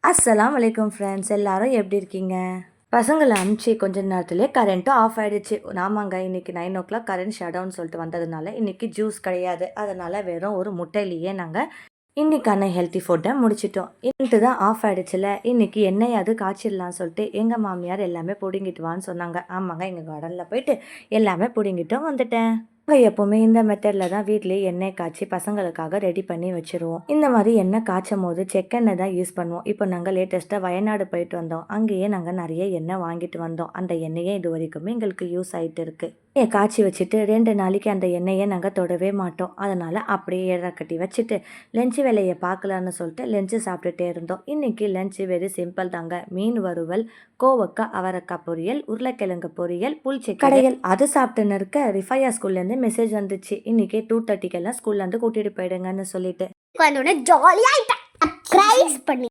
அஸ்ஸலாமு அலைக்கும் ஃப்ரெண்ட்ஸ், எல்லாரும் எப்படி இருக்கீங்க? பசங்களை அனுப்பிச்சி கொஞ்ச நேரத்துலேயே கரண்ட்டும் ஆஃப் ஆகிடுச்சு. ஆமாங்க, இன்றைக்கி 9 o'clock கரண்ட் ஷட் டவுன் சொல்லிட்டு வந்ததுனால இன்றைக்கி ஜூஸ் கிடையாது. அதனால் வெறும் ஒரு முட்டையிலேயே நாங்கள் இன்றைக்கான ஹெல்த்தி ஃபுட்டை முடிச்சிட்டோம். இன்னிட்டு தான் ஆஃப் ஆகிடுச்சுல, இன்றைக்கி எண்ணெயாவது காய்ச்சிடலான்னு சொல்லிட்டு எங்கள் மாமியார் எல்லாமே பிடுங்கிட்டு வான்னு சொன்னாங்க. ஆமாங்க, எங்கள் கார்டனில் போயிட்டு எல்லாமே பிடுங்கிட்டும் வந்துட்டேன். எப்போவுமே இந்த மெத்தடில் தான் வீட்லேயே எண்ணெய் காய்ச்சி பசங்களுக்காக ரெடி பண்ணி வச்சுருவோம். இந்த மாதிரி எண்ணெய் காய்ச்சும் போது செக்கெண்ணெய் தான் யூஸ் பண்ணுவோம். இப்போ நாங்கள் லேட்டஸ்ட்டாக வயநாடு போயிட்டு வந்தோம். அங்கேயே நாங்கள் நிறைய எண்ணெய் வாங்கிட்டு வந்தோம். அந்த எண்ணெயே இது வரைக்குமே எங்களுக்கு யூஸ் ஆகிட்டு இருக்கு. காய்ச்சி வச்சுட்டு 2 நாளைக்கு அந்த எண்ணெயை நாங்கள் தொடவே மாட்டோம். அதனால் அப்படியே ஏற கட்டி வச்சுட்டு லஞ்சு வேலையை பார்க்கலான்னு சொல்லிட்டு லஞ்சு சாப்பிட்டுட்டே இருந்தோம். இன்றைக்கி லஞ்சு வெரி சிம்பிள் தாங்க. மீன் வறுவல், கோவக்காய், அவரைக்காய் பொரியல், உருளைக்கிழங்கு பொரியல், புளிச்சை கடையல். அது சாப்பிட்டுன்னு இருக்க ரிஃபையா ஸ்கூல்லேருந்து மெசேஜ் வந்துச்சு. இன்னைக்கு 2:30 ஸ்கூல்லேருந்து கூட்டிகிட்டு போயிடுங்கன்னு சொல்லிட்டு ஜாலியாக பண்ணி